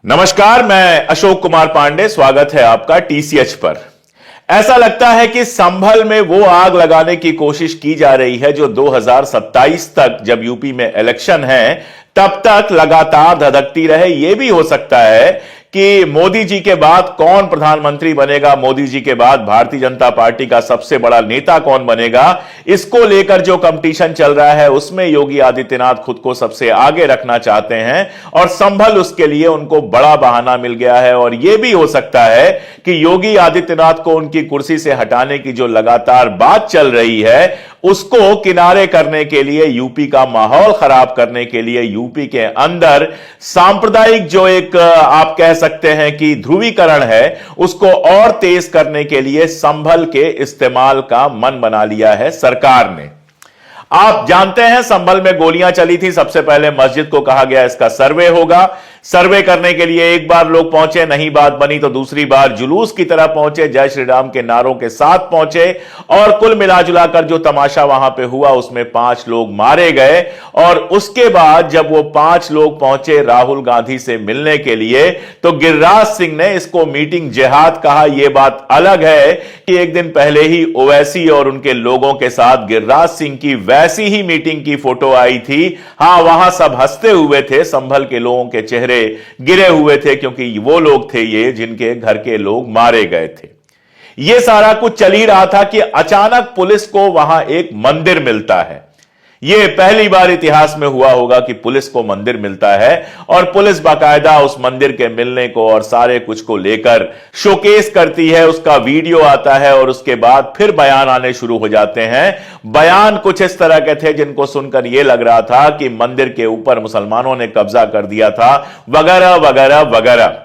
नमस्कार, मैं अशोक कुमार पांडे। स्वागत है आपका टीसीएच पर। ऐसा लगता है कि संभल में वो आग लगाने की कोशिश की जा रही है जो 2027 तक, जब यूपी में इलेक्शन है, तब तक लगातार धधकती रहे। यह भी हो सकता है कि मोदी जी के बाद कौन प्रधानमंत्री बनेगा, मोदी जी के बाद भारतीय जनता पार्टी का सबसे बड़ा नेता कौन बनेगा, इसको लेकर जो कंपटीशन चल रहा है उसमें योगी आदित्यनाथ खुद को सबसे आगे रखना चाहते हैं और संभल उसके लिए उनको बड़ा बहाना मिल गया है। और यह भी हो सकता है कि योगी आदित्यनाथ को उनकी कुर्सी से हटाने की जो लगातार बात चल रही है उसको किनारे करने के लिए, यूपी का माहौल खराब करने के लिए, यूपी के अंदर सांप्रदायिक जो एक आप कह सकते हैं कि ध्रुवीकरण है, उसको और तेज करने के लिए संभल के इस्तेमाल का मन बना लिया है सरकार ने। आप जानते हैं संभल में गोलियां चली थी, सबसे पहले मस्जिद को कहा गया इसका सर्वे होगा। सर्वे करने के लिए एक बार लोग पहुंचे, नहीं बात बनी तो दूसरी बार जुलूस की तरह पहुंचे, जय श्री राम के नारों के साथ पहुंचे और कुल मिलाजुलाकर जो तमाशा वहां पे हुआ उसमें 5 लोग मारे गए। और उसके बाद जब वो 5 लोग पहुंचे राहुल गांधी से मिलने के लिए तो गिरिराज सिंह ने इसको मीटिंग जिहाद कहा। यह बात अलग है कि एक दिन पहले ही ओवैसी और उनके लोगों के साथ गिरिराज सिंह की वैसी ही मीटिंग की फोटो आई थी। हां, वहां सब हंसते हुए थे, संभल के लोगों के चेहरे गिरे हुए थे क्योंकि वो लोग थे ये जिनके घर के लोग मारे गए थे। ये सारा कुछ चल ही रहा था कि अचानक पुलिस को वहां एक मंदिर मिलता है। यह पहली बार इतिहास में हुआ होगा कि पुलिस को मंदिर मिलता है और पुलिस बाकायदा उस मंदिर के मिलने को और सारे कुछ को लेकर शोकेस करती है। उसका वीडियो आता है और उसके बाद फिर बयान आने शुरू हो जाते हैं। बयान कुछ इस तरह के थे जिनको सुनकर यह लग रहा था कि मंदिर के ऊपर मुसलमानों ने कब्जा कर दिया था, वगैरह वगैरह वगैरह।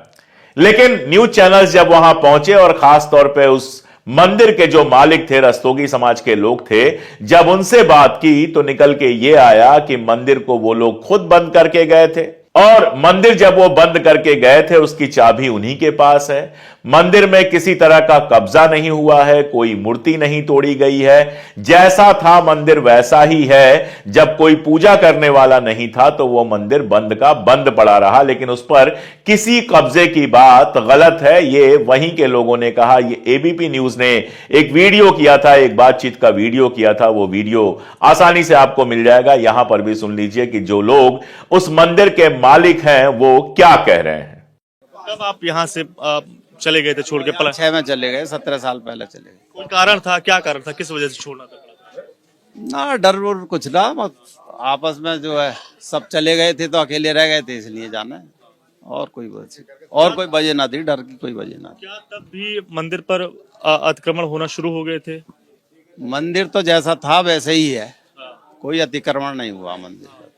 लेकिन न्यूज चैनल्स जब वहां पहुंचे और खास तौर पे उस मंदिर के जो मालिक थे, रस्तोगी समाज के लोग थे, जब उनसे बात की तो निकल के ये आया कि मंदिर को वो लोग खुद बंद करके गए थे और मंदिर जब वो बंद करके गए थे उसकी चाबी उन्हीं के पास है। मंदिर में किसी तरह का कब्जा नहीं हुआ है, कोई मूर्ति नहीं तोड़ी गई है, जैसा था मंदिर वैसा ही है। जब कोई पूजा करने वाला नहीं था तो वो मंदिर बंद का बंद पड़ा रहा, लेकिन उस पर किसी कब्जे की बात गलत है, ये वहीं के लोगों ने कहा। ये एबीपी न्यूज ने एक वीडियो किया था, एक बातचीत का वीडियो किया था। वो वीडियो आसानी से आपको मिल जाएगा, यहां पर भी सुन लीजिए कि जो लोग उस मंदिर के मालिक हैं वो क्या कह रहे हैं। कब आप यहाँ से चले गए थे छोड़ के? 6 में चले गए, 17 साल पहले चले गए। कोई कारण था? क्या कारण था? किस वजह से छोड़ना था? ना डर वुर कुछ ना, आपस में जो है सब चले गए थे तो अकेले रह गए थे इसलिए जाना है, और कोई वजह ना थी, डर की कोई वजह ना थी। क्या तब भी मंदिर पर अतिक्रमण होना शुरू हो गए थे? मंदिर तो जैसा था वैसे ही है, कोई अतिक्रमण नहीं हुआ मंदिर पर।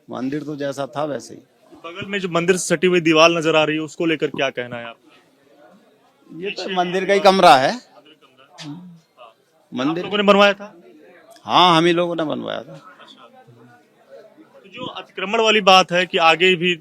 मंदिर तो जैसा था वैसे ही। बगल में जो मंदिर से सटी हुई दीवार नजर आ रही है उसको लेकर क्या कहना है आपका? ये तो मंदिर का ही कमरा है। मंदिर लोगों ने बनवाया था? हाँ, हम ही लोगों ने बनवाया था। तो जो अतिक्रमण वाली बात है कि आगे भी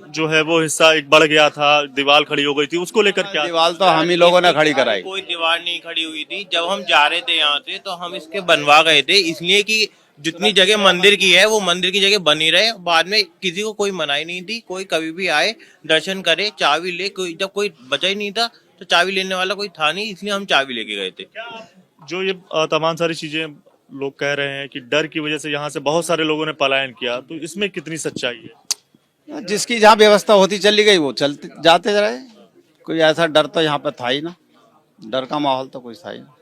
जो है वो हिस्सा एक बढ़ गया था, दीवार खड़ी हो गई थी, उसको लेकर क्या? दीवार तो हम ही लोगों ने खड़ी कराई। कोई दीवार नहीं खड़ी हुई थी। जब हम जा रहे थे यहाँ से तो हम इसके बनवा गए थे, इसलिए कि जितनी जगह मंदिर की है वो मंदिर की जगह बनी रहे। बाद में किसी को कोई मनाही नहीं थी, कोई कभी भी आए दर्शन करे, चाबी ले। जब कोई बचा ही नहीं था तो चाबी लेने वाला कोई था नहीं, इसलिए हम चाबी लेके गए थे। जो ये तमाम सारी चीजें लोग कह रहे हैं कि डर की वजह से यहाँ से बहुत सारे लोगों ने पलायन किया, तो इसमें कितनी सच्चाई है? जिसकी जहाँ व्यवस्था होती चली गई वो चलते जाते रहे। कोई ऐसा डर तो यहाँ पे था ही ना, डर का माहौल तो कुछ था ही ना।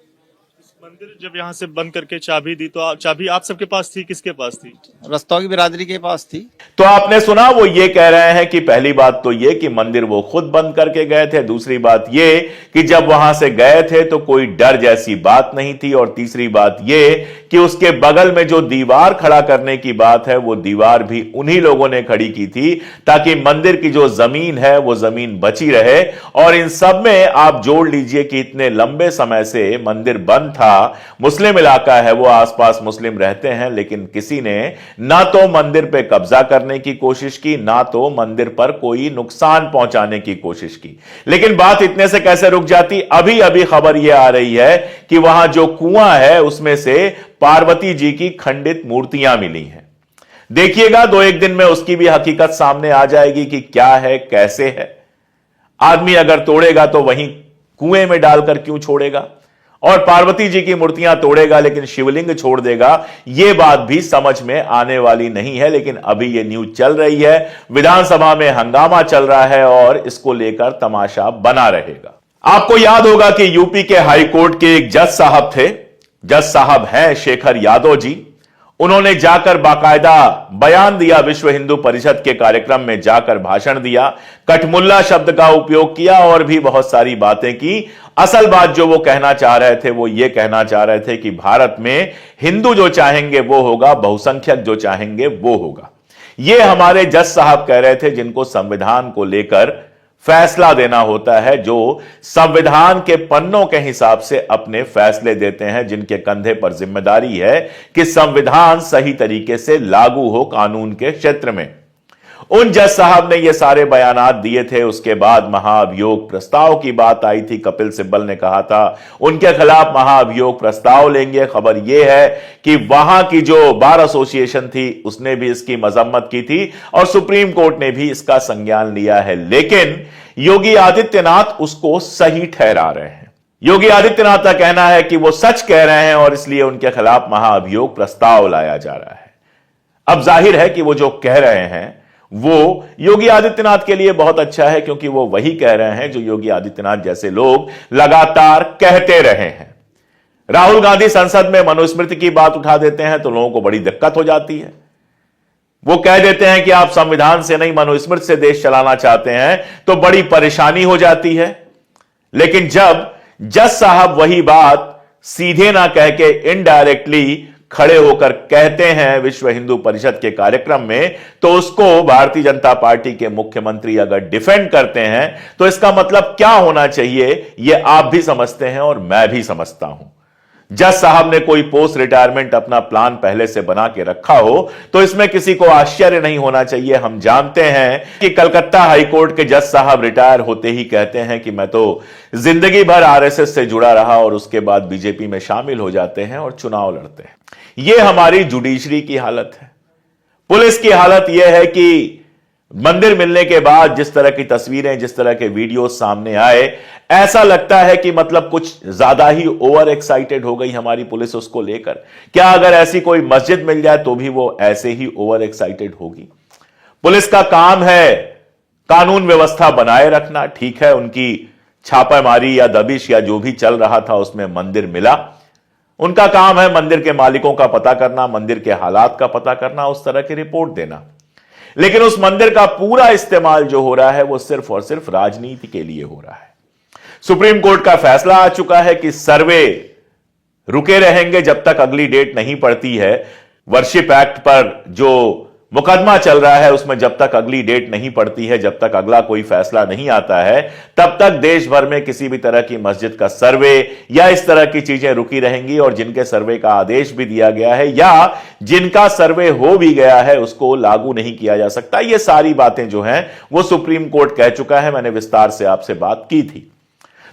मंदिर जब यहाँ से बंद करके चाबी दी तो चाबी आप सबके पास थी? किसके पास थी? रस्तोगी बिरादरी के पास थी। तो आपने सुना, वो ये कह रहे हैं कि पहली बात तो ये कि मंदिर वो खुद बंद करके गए थे, दूसरी बात ये कि जब वहां से गए थे तो कोई डर जैसी बात नहीं थी, और तीसरी बात ये कि उसके बगल में जो दीवार खड़ा करने की बात है वो दीवार भी उन्हीं लोगों ने खड़ी की थी ताकि मंदिर की जो जमीन है वो जमीन बची रहे। और इन सब में आप जोड़ लीजिए कि इतने लंबे समय से मंदिर बंद था, मुस्लिम इलाका है, वो आसपास मुस्लिम रहते हैं, लेकिन किसी ने ना तो मंदिर पे कब्जा करने की कोशिश की, ना तो मंदिर पर कोई नुकसान पहुंचाने की कोशिश की। लेकिन बात इतने से कैसे रुक जाती? अभी अभी खबर यह आ रही है कि वहां जो कुआं है उसमें से पार्वती जी की खंडित मूर्तियां मिली हैं। देखिएगा 2-1 दिन में उसकी भी हकीकत सामने आ जाएगी कि क्या है, कैसे है। आदमी अगर तोड़ेगा तो वहीं कुएं में डालकर क्यों छोड़ेगा, और पार्वती जी की मूर्तियां तोड़ेगा लेकिन शिवलिंग छोड़ देगा, यह बात भी समझ में आने वाली नहीं है। लेकिन अभी यह न्यूज चल रही है, विधानसभा में हंगामा चल रहा है और इसको लेकर तमाशा बना रहेगा। आपको याद होगा कि यूपी के हाई कोर्ट के एक जज साहब थे, जज साहब हैं शेखर यादव जी। उन्होंने जाकर बाकायदा बयान दिया, विश्व हिंदू परिषद के कार्यक्रम में जाकर भाषण दिया, कठमुल्ला शब्द का उपयोग किया और भी बहुत सारी बातें की। असल बात जो वो कहना चाह रहे थे, वो ये कहना चाह रहे थे कि भारत में हिंदू जो चाहेंगे वो होगा, बहुसंख्यक जो चाहेंगे वो होगा। ये हमारे जज साहब कह रहे थे, जिनको संविधान को लेकर फैसला देना होता है, जो संविधान के पन्नों के हिसाब से अपने फैसले देते हैं, जिनके कंधे पर जिम्मेदारी है कि संविधान सही तरीके से लागू हो कानून के क्षेत्र में। उन जज साहब ने ये सारे बयानात दिए थे। उसके बाद महाअभियोग प्रस्ताव की बात आई थी। कपिल सिब्बल ने कहा था उनके खिलाफ महाअभियोग प्रस्ताव लेंगे। खबर यह है कि वहां की जो बार एसोसिएशन थी उसने भी इसकी मजम्मत की थी और सुप्रीम कोर्ट ने भी इसका संज्ञान लिया है। लेकिन योगी आदित्यनाथ उसको सही ठहरा रहे हैं। योगी आदित्यनाथ का कहना है कि वो सच कह रहे हैं और इसलिए उनके खिलाफ महाअभियोग प्रस्ताव लाया जा रहा है। अब जाहिर है कि वो जो कह रहे हैं वो योगी आदित्यनाथ के लिए बहुत अच्छा है, क्योंकि वो वही कह रहे हैं जो योगी आदित्यनाथ जैसे लोग लगातार कहते रहे हैं। राहुल गांधी संसद में मनुस्मृति की बात उठा देते हैं तो लोगों को बड़ी दिक्कत हो जाती है। वो कह देते हैं कि आप संविधान से नहीं मनुस्मृति से देश चलाना चाहते हैं तो बड़ी परेशानी हो जाती है। लेकिन जब जज साहब वही बात सीधे ना कह के इनडायरेक्टली खड़े होकर कहते हैं विश्व हिंदू परिषद के कार्यक्रम में, तो उसको भारतीय जनता पार्टी के मुख्यमंत्री अगर डिफेंड करते हैं तो इसका मतलब क्या होना चाहिए, यह आप भी समझते हैं और मैं भी समझता हूं। जज साहब ने कोई पोस्ट रिटायरमेंट अपना प्लान पहले से बना के रखा हो तो इसमें किसी को आश्चर्य नहीं होना चाहिए। हम जानते हैं कि कलकत्ता हाईकोर्ट के जज साहब रिटायर होते ही कहते हैं कि मैं तो जिंदगी भर आरएसएस से जुड़ा रहा, और उसके बाद बीजेपी में शामिल हो जाते हैं और चुनाव लड़ते हैं। यह हमारी जुडिशरी की हालत है। पुलिस की हालत यह है कि मंदिर मिलने के बाद जिस तरह की तस्वीरें, जिस तरह के वीडियो सामने आए, ऐसा लगता है कि मतलब कुछ ज्यादा ही ओवर एक्साइटेड हो गई हमारी पुलिस उसको लेकर। क्या अगर ऐसी कोई मस्जिद मिल जाए तो भी वो ऐसे ही ओवर एक्साइटेड होगी? पुलिस का काम है कानून व्यवस्था बनाए रखना। ठीक है, उनकी छापामारी या दबिश या जो भी चल रहा था उसमें मंदिर मिला, उनका काम है मंदिर के मालिकों का पता करना, मंदिर के हालात का पता करना, उस तरह की रिपोर्ट देना। लेकिन उस मंदिर का पूरा इस्तेमाल जो हो रहा है वो सिर्फ और सिर्फ राजनीति के लिए हो रहा है। सुप्रीम कोर्ट का फैसला आ चुका है कि सर्वे रुके रहेंगे जब तक अगली डेट नहीं पड़ती है। वर्शिप एक्ट पर जो मुकदमा चल रहा है उसमें जब तक अगली डेट नहीं पड़ती है, जब तक अगला कोई फैसला नहीं आता है, तब तक देश भर में किसी भी तरह की मस्जिद का सर्वे या इस तरह की चीजें रुकी रहेंगी। और जिनके सर्वे का आदेश भी दिया गया है या जिनका सर्वे हो भी गया है उसको लागू नहीं किया जा सकता। ये सारी बातें जो हैं वो सुप्रीम कोर्ट कह चुका है। मैंने विस्तार से आपसे बात की थी।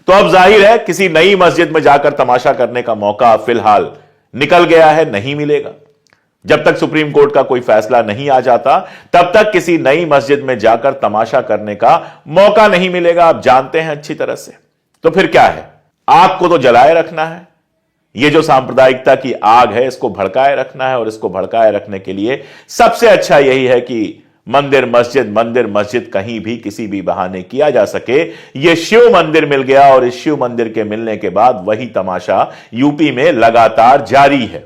तो अब जाहिर है किसी नई मस्जिद में जाकर तमाशा करने का मौका फिलहाल निकल गया है, नहीं मिलेगा। जब तक सुप्रीम कोर्ट का कोई फैसला नहीं आ जाता तब तक किसी नई मस्जिद में जाकर तमाशा करने का मौका नहीं मिलेगा। आप जानते हैं अच्छी तरह से। तो फिर क्या है, आग को तो जलाए रखना है। यह जो सांप्रदायिकता की आग है इसको भड़काए रखना है, और इसको भड़काए रखने के लिए सबसे अच्छा यही है कि मंदिर मस्जिद कहीं भी किसी भी बहाने किया जा सके। यह शिव मंदिर मिल गया और इस शिव मंदिर के मिलने के बाद वही तमाशा यूपी में लगातार जारी है।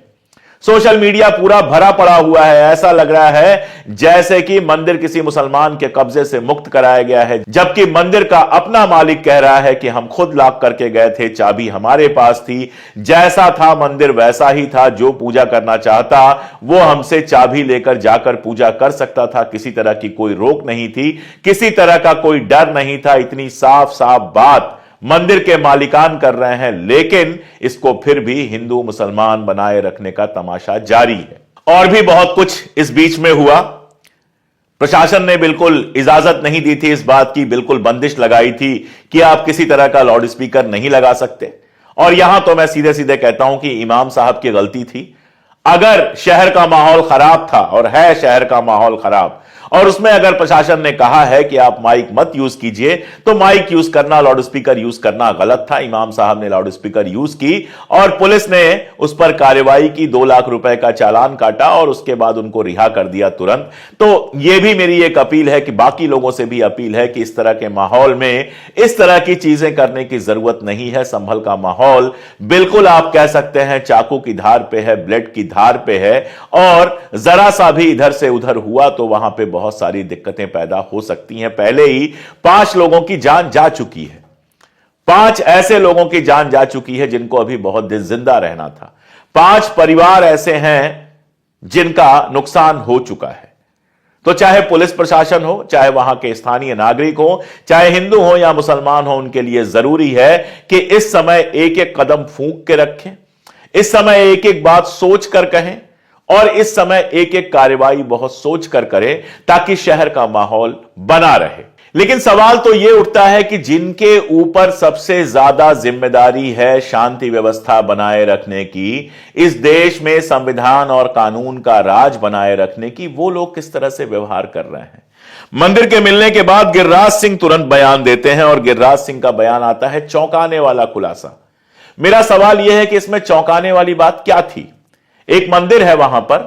सोशल मीडिया पूरा भरा पड़ा हुआ है। ऐसा लग रहा है जैसे कि मंदिर किसी मुसलमान के कब्जे से मुक्त कराया गया है, जबकि मंदिर का अपना मालिक कह रहा है कि हम खुद लॉक करके गए थे, चाबी हमारे पास थी, जैसा था मंदिर वैसा ही था, जो पूजा करना चाहता वो हमसे चाबी लेकर जाकर पूजा कर सकता था। किसी तरह की कोई रोक नहीं थी, किसी तरह का कोई डर नहीं था। इतनी साफ साफ बात मंदिर के मालिकान कर रहे हैं, लेकिन इसको फिर भी हिंदू मुसलमान बनाए रखने का तमाशा जारी है। और भी बहुत कुछ इस बीच में हुआ। प्रशासन ने बिल्कुल इजाजत नहीं दी थी इस बात की, बिल्कुल बंदिश लगाई थी कि आप किसी तरह का लाउड स्पीकर नहीं लगा सकते। और यहां तो मैं सीधे सीधे कहता हूं कि इमाम साहब की गलती थी। अगर शहर का माहौल खराब था और है शहर का माहौल खराब, और उसमें अगर प्रशासन ने कहा है कि आप माइक मत यूज कीजिए, तो माइक यूज करना, लाउड स्पीकर यूज करना गलत था। इमाम साहब ने लाउड स्पीकर यूज की और पुलिस ने उस पर कार्रवाई की, 2 लाख रुपए का चालान काटा और उसके बाद उनको रिहा कर दिया तुरंत। तो यह भी मेरी एक अपील है कि बाकी लोगों से भी अपील है कि इस तरह के माहौल में इस तरह की चीजें करने की जरूरत नहीं है। संभल का माहौल बिल्कुल आप कह सकते हैं चाकू की धार पे है, ब्लेड की धार पे है, और जरा सा भी इधर से उधर हुआ तो वहां पे बहुत सारी दिक्कतें पैदा हो सकती हैं। पहले ही 5 लोगों की जान जा चुकी है, 5 ऐसे लोगों की जान जा चुकी है जिनको अभी बहुत दिन जिंदा रहना था। 5 परिवार ऐसे हैं जिनका नुकसान हो चुका है। तो चाहे पुलिस प्रशासन हो, चाहे वहां के स्थानीय नागरिक हो, चाहे हिंदू हो या मुसलमान हो, उनके लिए जरूरी है कि इस समय एक एक कदम फूंक के रखें, इस समय एक एक बात सोच कर कहें और इस समय एक एक कार्रवाई बहुत सोच कर करें ताकि शहर का माहौल बना रहे। लेकिन सवाल तो यह उठता है कि जिनके ऊपर सबसे ज्यादा जिम्मेदारी है शांति व्यवस्था बनाए रखने की, इस देश में संविधान और कानून का राज बनाए रखने की, वो लोग किस तरह से व्यवहार कर रहे हैं। मंदिर के मिलने के बाद गिरिराज सिंह तुरंत बयान देते हैं और गिरिराज सिंह का बयान आता है चौंकाने वाला खुलासा। मेरा सवाल यह है कि इसमें चौंकाने वाली बात क्या थी। एक मंदिर है वहां पर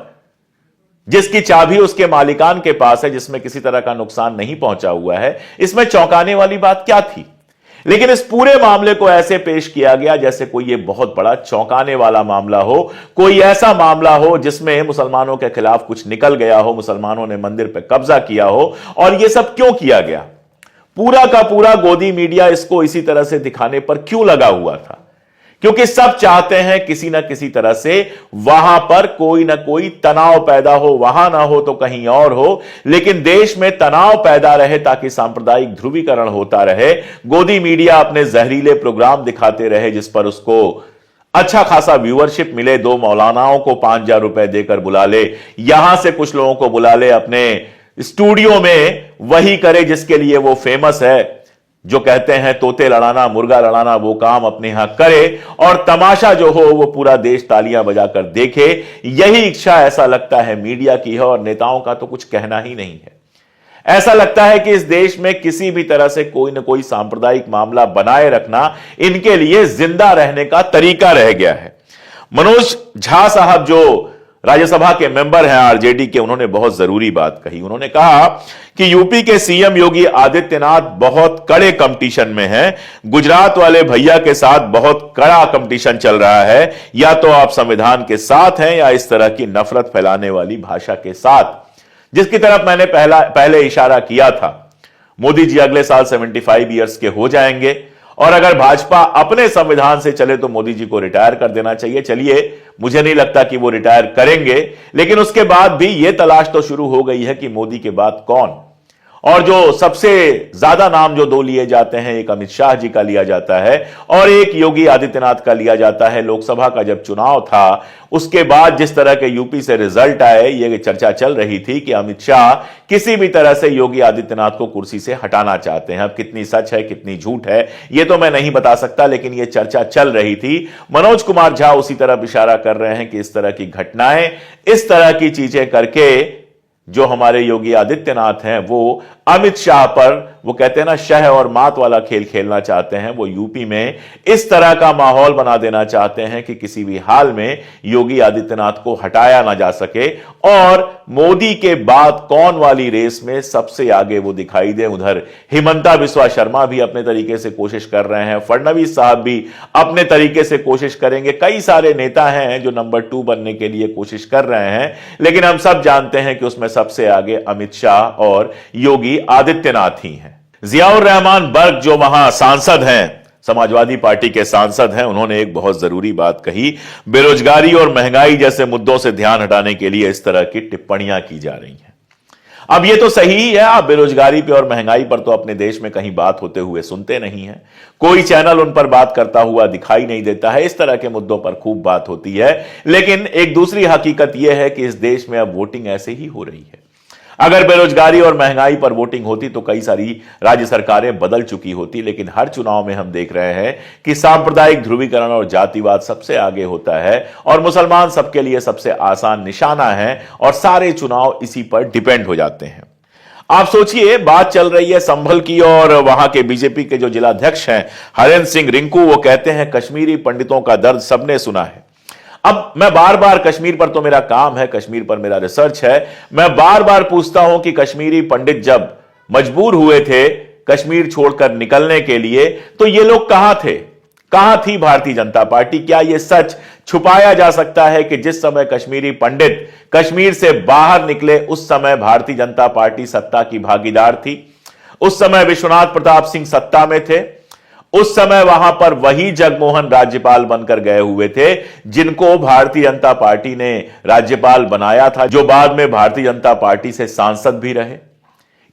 जिसकी चाबी उसके मालिकान के पास है, जिसमें किसी तरह का नुकसान नहीं पहुंचा हुआ है। इसमें चौंकाने वाली बात क्या थी। लेकिन इस पूरे मामले को ऐसे पेश किया गया जैसे कोई ये बहुत बड़ा चौंकाने वाला मामला हो, कोई ऐसा मामला हो जिसमें मुसलमानों के खिलाफ कुछ निकल गया हो, मुसलमानों ने मंदिर पर कब्जा किया हो। और यह सब क्यों किया गया, पूरा का पूरा गोदी मीडिया इसको इसी तरह से दिखाने पर क्यों लगा हुआ था। क्योंकि सब चाहते हैं किसी ना किसी तरह से वहां पर कोई ना कोई तनाव पैदा हो, वहां ना हो तो कहीं और हो, लेकिन देश में तनाव पैदा रहे ताकि सांप्रदायिक ध्रुवीकरण होता रहे। गोदी मीडिया अपने जहरीले प्रोग्राम दिखाते रहे जिस पर उसको अच्छा खासा व्यूअरशिप मिले, 2 मौलानाओं को 5,000 रुपए देकर बुला ले, यहां से कुछ लोगों को बुला ले अपने स्टूडियो में, वही करे जिसके लिए वो फेमस है, जो कहते हैं तोते लड़ाना, मुर्गा लड़ाना, वो काम अपने यहां करे और तमाशा जो हो वो पूरा देश तालियां बजाकर देखे। यही इच्छा ऐसा लगता है मीडिया की है और नेताओं का तो कुछ कहना ही नहीं है। ऐसा लगता है कि इस देश में किसी भी तरह से कोई ना कोई सांप्रदायिक मामला बनाए रखना इनके लिए जिंदा रहने का तरीका रह गया है। मनोज झा साहब जो राज्यसभा के मेंबर हैं आरजेडी के, उन्होंने बहुत जरूरी बात कही। उन्होंने कहा कि यूपी के सीएम योगी आदित्यनाथ बहुत कड़े कंपटीशन में हैं, गुजरात वाले भैया के साथ बहुत कड़ा कंपटीशन चल रहा है, या तो आप संविधान के साथ हैं या इस तरह की नफरत फैलाने वाली भाषा के साथ, जिसकी तरफ मैंने पहले इशारा किया था। मोदी जी अगले साल 75 ईयर्स के हो जाएंगे और अगर भाजपा अपने संविधान से चले तो मोदी जी को रिटायर कर देना चाहिए। चलिए, मुझे नहीं लगता कि वो रिटायर करेंगे, लेकिन उसके बाद भी यह तलाश तो शुरू हो गई है कि मोदी के बाद कौन। और जो सबसे ज्यादा नाम जो 2 लिए जाते हैं, एक अमित शाह जी का लिया जाता है और एक योगी आदित्यनाथ का लिया जाता है। लोकसभा का जब चुनाव था उसके बाद जिस तरह के यूपी से रिजल्ट आए, यह चर्चा चल रही थी कि अमित शाह किसी भी तरह से योगी आदित्यनाथ को कुर्सी से हटाना चाहते हैं। अब कितनी सच है कितनी झूठ है यह तो मैं नहीं बता सकता, लेकिन यह चर्चा चल रही थी। मनोज कुमार झा उसी तरफ इशारा कर रहे हैं कि इस तरह की घटनाएं, इस तरह की चीजें करके जो हमारे योगी आदित्यनाथ हैं वो अमित शाह पर, वो कहते हैं ना, शह और मात वाला खेल खेलना चाहते हैं। वो यूपी में इस तरह का माहौल बना देना चाहते हैं कि किसी भी हाल में योगी आदित्यनाथ को हटाया ना जा सके और मोदी के बाद कौन वाली रेस में सबसे आगे वो दिखाई दे। उधर हिमंता बिस्वा शर्मा भी अपने तरीके से कोशिश कर रहे हैं, फडणवीस साहब भी अपने तरीके से कोशिश करेंगे, कई सारे नेता हैं जो नंबर 2 बनने के लिए कोशिश कर रहे हैं, लेकिन हम सब जानते हैं कि उसमें सबसे आगे अमित शाह और योगी आदित्यनाथ ही हैं। जियाउर रहमान बर्क जो वहां सांसद हैं, समाजवादी पार्टी के सांसद हैं, उन्होंने एक बहुत जरूरी बात कही। बेरोजगारी और महंगाई जैसे मुद्दों से ध्यान हटाने के लिए इस तरह की टिप्पणियां की जा रही हैं। अब यह तो सही ही है, आप बेरोजगारी पे और महंगाई पर तो अपने देश में कहीं बात होते हुए सुनते नहीं हैं, कोई चैनल उन पर बात करता हुआ दिखाई नहीं देता है। इस तरह के मुद्दों पर खूब बात होती है, लेकिन एक दूसरी हकीकत यह है कि इस देश में अब वोटिंग ऐसे ही हो रही है। अगर बेरोजगारी और महंगाई पर वोटिंग होती तो कई सारी राज्य सरकारें बदल चुकी होती, लेकिन हर चुनाव में हम देख रहे हैं कि सांप्रदायिक ध्रुवीकरण और जातिवाद सबसे आगे होता है और मुसलमान सबके लिए सबसे आसान निशाना है और सारे चुनाव इसी पर डिपेंड हो जाते हैं। आप सोचिए, बात चल रही है संभल की और वहां के बीजेपी के जो जिलाध्यक्ष हैं हरेंद्र सिंह रिंकू, वो कहते हैं कश्मीरी पंडितों का दर्द सबने सुना है। अब मैं बार बार, कश्मीर पर तो मेरा काम है, कश्मीर पर मेरा रिसर्च है, मैं बार बार पूछता हूं कि कश्मीरी पंडित जब मजबूर हुए थे कश्मीर छोड़कर निकलने के लिए तो ये लोग कहां थे, कहां थी भारतीय जनता पार्टी? क्या यह सच छुपाया जा सकता है कि जिस समय कश्मीरी पंडित कश्मीर से बाहर निकले उस समय भारतीय जनता पार्टी सत्ता की भागीदार थी? उस समय विश्वनाथ प्रताप सिंह सत्ता में थे, उस समय वहां पर वही जगमोहन राज्यपाल बनकर गए हुए थे जिनको भारतीय जनता पार्टी ने राज्यपाल बनाया था, जो बाद में भारतीय जनता पार्टी से सांसद भी रहे।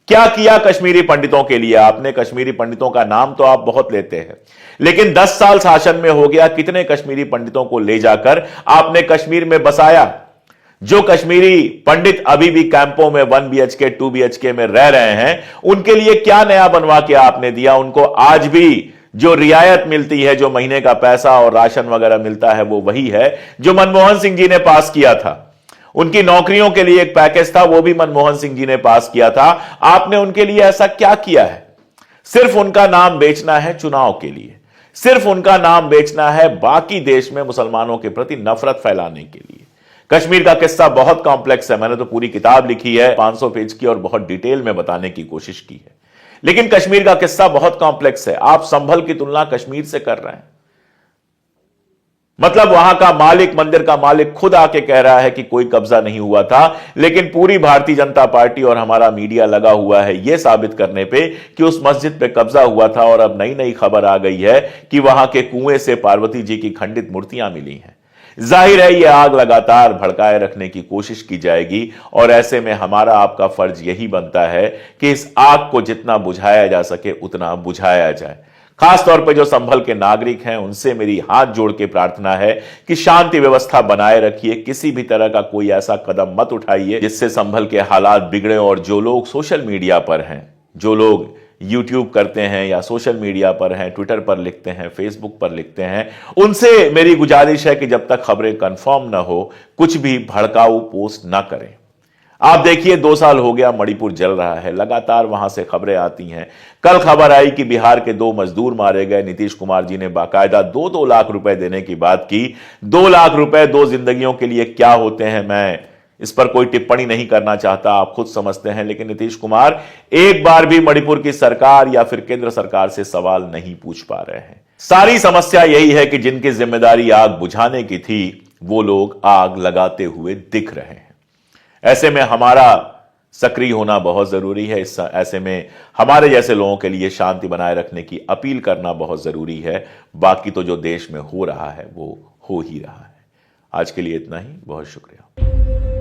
क्या किया कश्मीरी पंडितों के लिए आपने? कश्मीरी पंडितों का नाम तो आप बहुत लेते हैं, लेकिन 10 साल शासन में हो गया, कितने कश्मीरी पंडितों को ले जाकर आपने कश्मीर में बसाया? जो कश्मीरी पंडित अभी भी कैंपों में 1 BHK 2 BHK में रह रहे हैं, उनके लिए क्या नया बनवा के आपने दिया? उनको आज भी जो रियायत मिलती है, जो महीने का पैसा और राशन वगैरह मिलता है, वो वही है जो मनमोहन सिंह जी ने पास किया था। उनकी नौकरियों के लिए एक पैकेज था, वो भी मनमोहन सिंह जी ने पास किया था। आपने उनके लिए ऐसा क्या किया है? सिर्फ उनका नाम बेचना है चुनाव के लिए, सिर्फ उनका नाम बेचना है बाकी देश में मुसलमानों के प्रति नफरत फैलाने के लिए। कश्मीर का किस्सा बहुत कॉम्प्लेक्स है, मैंने तो पूरी किताब लिखी है 500 पेज की और बहुत डिटेल में बताने की कोशिश की है, लेकिन कश्मीर का किस्सा बहुत कॉम्प्लेक्स है। आप संभल की तुलना कश्मीर से कर रहे हैं, मतलब वहां का मालिक, मंदिर का मालिक खुद आके कह रहा है कि कोई कब्जा नहीं हुआ था, लेकिन पूरी भारतीय जनता पार्टी और हमारा मीडिया लगा हुआ है यह साबित करने पे कि उस मस्जिद पे कब्जा हुआ था। और अब नई नई खबर आ गई है कि वहां के कुएं से पार्वती जी की खंडित मूर्तियां मिली हैं। जाहिर है यह आग लगातार भड़काए रखने की कोशिश की जाएगी और ऐसे में हमारा आपका फर्ज यही बनता है कि इस आग को जितना बुझाया जा सके उतना बुझाया जाए। खास तौर पर जो संभल के नागरिक हैं उनसे मेरी हाथ जोड़ के प्रार्थना है कि शांति व्यवस्था बनाए रखिए, किसी भी तरह का कोई ऐसा कदम मत उठाइए जिससे संभल के हालात बिगड़े। और जो लोग सोशल मीडिया पर हैं, जो लोग यूट्यूब करते हैं या सोशल मीडिया पर हैं, ट्विटर पर लिखते हैं, फेसबुक पर लिखते हैं, उनसे मेरी गुजारिश है कि जब तक खबरें कंफर्म ना हो कुछ भी भड़काऊ पोस्ट ना करें। आप देखिए 2 साल हो गया मणिपुर जल रहा है, लगातार वहां से खबरें आती हैं। कल खबर आई कि बिहार के 2 मजदूर मारे गए, नीतीश कुमार जी ने बाकायदा 2-2 लाख रुपए देने की बात की। 2 लाख रुपए 2 जिंदगियों के लिए क्या होते हैं, मैं इस पर कोई टिप्पणी नहीं करना चाहता, आप खुद समझते हैं। लेकिन नीतीश कुमार एक बार भी मणिपुर की सरकार या फिर केंद्र सरकार से सवाल नहीं पूछ पा रहे हैं। सारी समस्या यही है कि जिनकी जिम्मेदारी आग बुझाने की थी वो लोग आग लगाते हुए दिख रहे हैं। ऐसे में हमारा सक्रिय होना बहुत जरूरी है। ऐसे में हमारे जैसे लोगों के लिए शांति बनाए रखने की अपील करना बहुत जरूरी है। बाकी तो जो देश में हो रहा है वो हो ही रहा है। आज के लिए इतना ही, बहुत शुक्रिया।